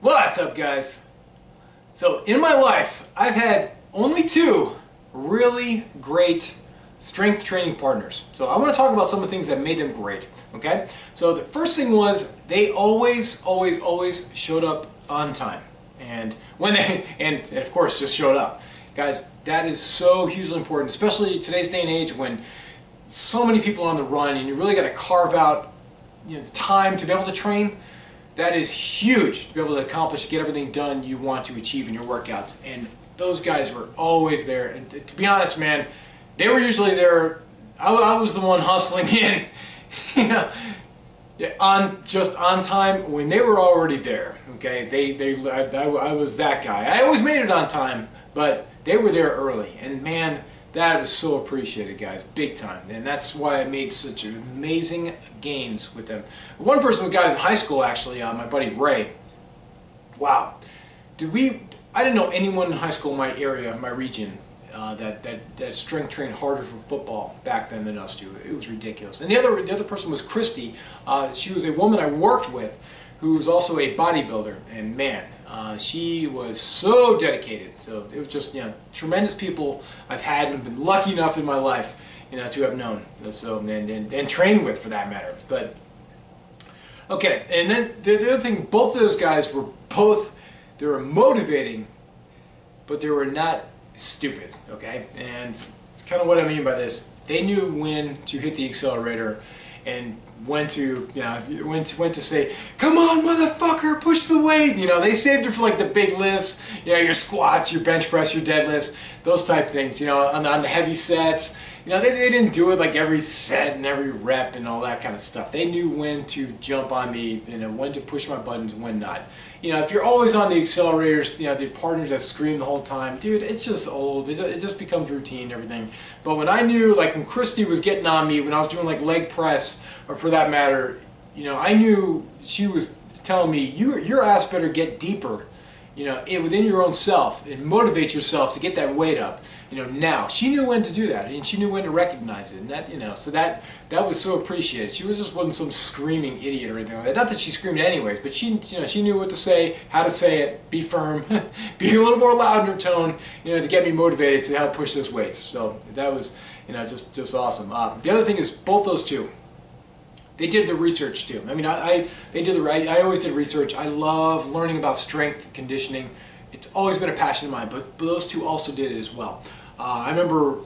What's up, guys? So in my life, I've had only two really great strength training partners. So I want to talk about some of the things that made them great, okay? So the first thing was they always showed up on time. And when they, and of course just showed up. Guys, that is so hugely important, especially today's day and age when so many people are on the run and you really got to carve out the time to be able to train. That is huge to be able to accomplish, get everything done you want to achieve in your workouts. And those guys were always there. And to be honest, man, they were usually there. I was the one hustling in, just on time when they were already there. Okay, I was that guy. I always made it on time, but they were there early. And man, that was so appreciated, guys, big time. And that's why I made such amazing gains with them. One person with guys in high school, actually, my buddy Ray. Wow. I didn't know anyone in high school in my area, my region, that strength trained harder for football back then than us do. It was ridiculous. And the other person was Christy. She was a woman I worked with who was also a bodybuilder. And man, she was so dedicated. So it was just, tremendous people I've had and been lucky enough in my life, to have known. So and trained with, for that matter. But okay, and then the other thing, both of those guys were they were motivating, but they were not stupid. Okay, and it's kind of what I mean by this. They knew when to hit the accelerator and when to say, come on, motherfucker, push the weight. They saved it for like the big lifts, your squats, your bench press, your deadlifts, those type things, on the heavy sets. They didn't do it like every set and every rep and all that kind of stuff. They knew when to jump on me, when to push my buttons and when not. If you're always on the accelerators, the partners that scream the whole time, dude, it's just old. It just becomes routine and everything. But when I knew, like when Christy was getting on me, when I was doing like leg press, or for that matter, I knew she was telling me, your ass better get deeper, within your own self and motivate yourself to get that weight up. Now she knew when to do that, and she knew when to recognize it, and that, so that was so appreciated. She wasn't some screaming idiot or anything like that. Not that she screamed anyways, but she knew what to say, how to say it, be firm, be a little more loud in her tone, to get me motivated to help push those weights. So that was, just awesome. The other thing is both those two, they did the research too. I mean, I always did research. I love learning about strength and conditioning. It's always been a passion of mine, but those two also did it as well. I remember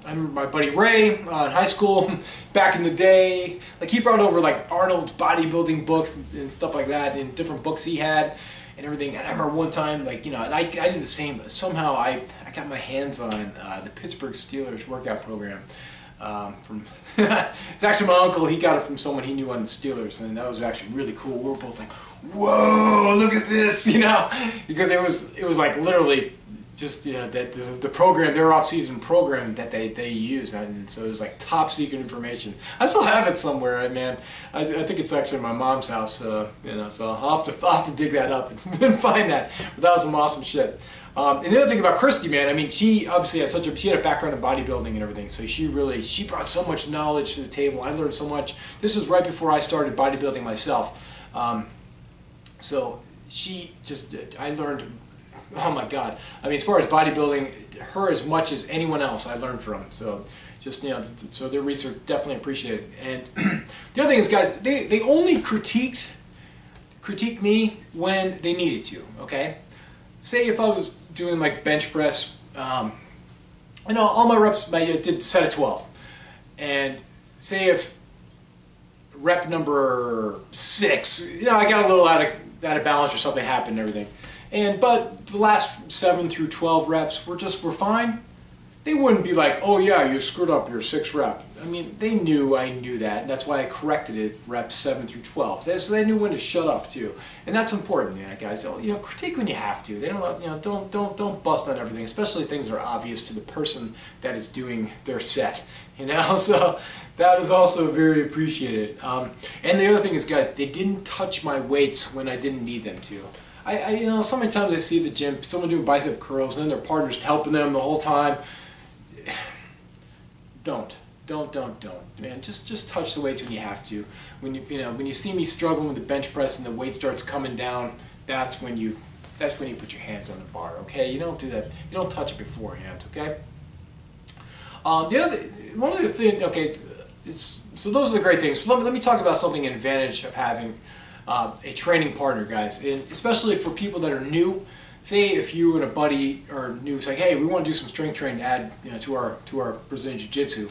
my buddy Ray in high school back in the day. Like he brought over like Arnold's bodybuilding books and stuff like that, and different books he had and everything. And I remember one time, like and I did the same. Somehow I got my hands on the Pittsburgh Steelers workout program. It's actually my uncle. He got it from someone he knew on the Steelers, and that was actually really cool. We were both like, "Whoa, look at this!" Because it was like literally just the program, their off-season program that they use, and so it was like top secret information. I still have it somewhere, man. I think it's actually in my mom's house, so I'll have to dig that up and find that. But that was some awesome shit. And the other thing about Christy, man, I mean, she obviously has she had a background in bodybuilding and everything, so she brought so much knowledge to the table. I learned so much. This was right before I started bodybuilding myself. So I learned, oh my God. I mean, as far as bodybuilding, her as much as anyone else I learned from. So so their research definitely appreciated. And the other thing is, guys, they only critique me when they needed to, okay? Say if I was doing like bench press, all my reps, I did set of 12, and say if rep number 6, I got a little out of balance or something happened and everything, but the last 7 through 12 reps were fine. They wouldn't be like, oh yeah, you screwed up your 6th rep. I mean, they knew I knew that, and that's why I corrected it reps 7 through 12. So they knew when to shut up too, and that's important, guys. So, critique when you have to. They don't bust on everything, especially things that are obvious to the person that is doing their set. So that is also very appreciated. And the other thing is, guys, they didn't touch my weights when I didn't need them to. So many times I see the gym, someone doing bicep curls, and then their partner's helping them the whole time. Don't, man. Just touch the weights when you have to. When you see me struggling with the bench press and the weight starts coming down, that's when you put your hands on the bar. Okay, you don't do that. You don't touch it beforehand. Okay. One of the things. Okay, so those are the great things. Let me talk about something, an advantage of having a training partner, guys, and especially for people that are new. Say if you and a buddy are new, it's like, hey, we want to do some strength training to add, to our Brazilian Jiu-Jitsu,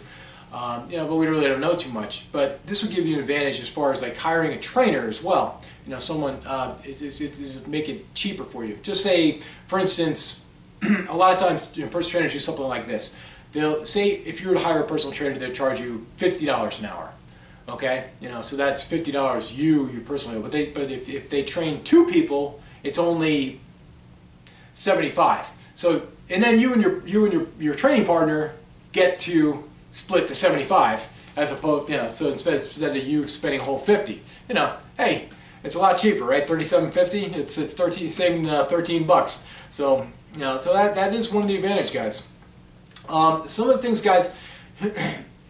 but we really don't know too much. But this will give you an advantage as far as like hiring a trainer as well. Someone is make it cheaper for you. Just say, for instance, a lot of times personal trainers do something like this. They'll say if you were to hire a personal trainer, they'll charge you $50 an hour. Okay, so that's $50 you personally. But if they train 2 people, it's only $75. So and then you and your training partner get to split the 75 as opposed, so instead of you spending a whole 50, hey, it's a lot cheaper, right? $37.50. It's 13 saving $13. So so that is one of the advantages, guys. Some of the things, guys,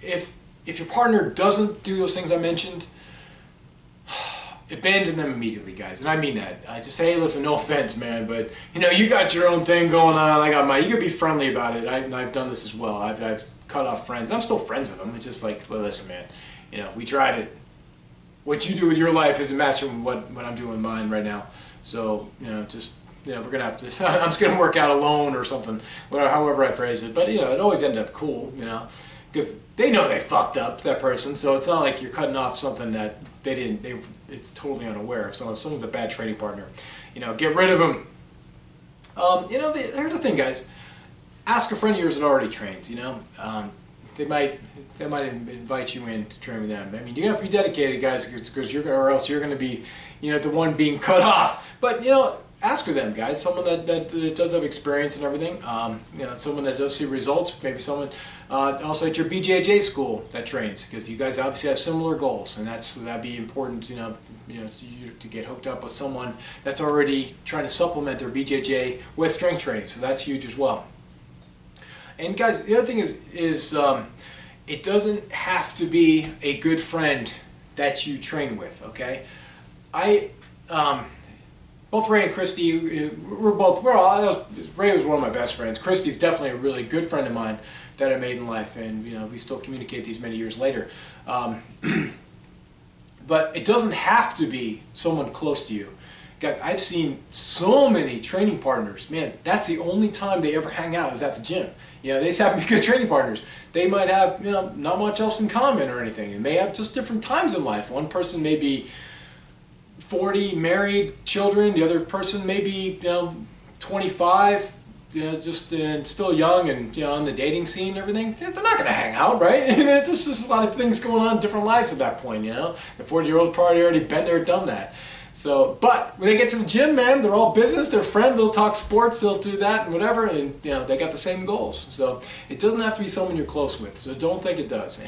if your partner doesn't do those things I mentioned, abandon them immediately, guys. And I mean that. I just say, hey, listen, no offense, man, but you got your own thing going on. I got mine. You can be friendly about it. I've done this as well. I've cut off friends. I'm still friends with them. It's just like, well, listen, man, we tried it. What you do with your life isn't matching what I'm doing with mine right now. So we're gonna have to. I'm just gonna work out alone or something, whatever, however I phrase it. But it always ended up cool, because they know they fucked up, that person. So it's not like you're cutting off something that they didn't. It's totally unaware of. So if someone's a bad training partner, get rid of them. Here's the thing, guys. Ask a friend of yours that already trains. They might invite you in to train with them. I mean, you have to be dedicated, guys, because or else you're going to be, the one being cut off. But ask for them, guys. Someone that does have experience and everything. Someone that does see results. Maybe someone also at your BJJ school that trains, because you guys obviously have similar goals, and that'd be important. To get hooked up with someone that's already trying to supplement their BJJ with strength training. So that's huge as well. And guys, the other thing is it doesn't have to be a good friend that you train with. Okay, both Ray and Christy, Ray was one of my best friends. Christy's definitely a really good friend of mine that I made in life, and we still communicate these many years later. But it doesn't have to be someone close to you. Guys, I've seen so many training partners, man, that's the only time they ever hang out is at the gym. They just happen to be good training partners. They might have, not much else in common or anything. They may have just different times in life. One person may be 40, married, children. The other person may be, 25, just still young and, on the dating scene and everything. They're not going to hang out, right? There's just a lot of things going on in different lives at that point, The 40-year-old's probably already been there, done that. So, but when they get to the gym, man, they're all business, they're friends, they'll talk sports, they'll do that and whatever, and they got the same goals. So it doesn't have to be someone you're close with. So don't think it does.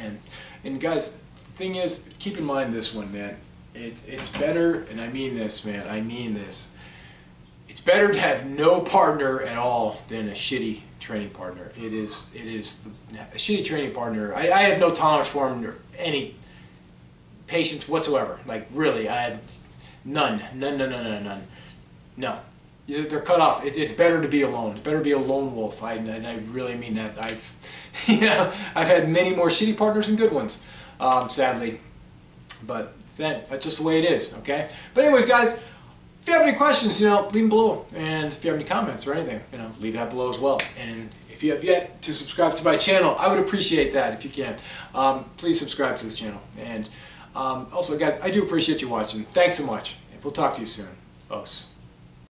And guys, the thing is, keep in mind this one, man. It's better, and I mean this, man. I mean this. It's better to have no partner at all than a shitty training partner. It is a shitty training partner. I have no tolerance for them or any patience whatsoever. Like really, I have. None. No. They're cut off. It's better to be alone. It's better to be a lone wolf. And I really mean that. I've had many more shitty partners than good ones, sadly. But that's just the way it is, okay? But anyways, guys, if you have any questions, leave them below. And if you have any comments or anything, leave that below as well. And if you have yet to subscribe to my channel, I would appreciate that if you can. Please subscribe to this channel. And also, guys, I do appreciate you watching. Thanks so much. We'll talk to you soon. Ooosss.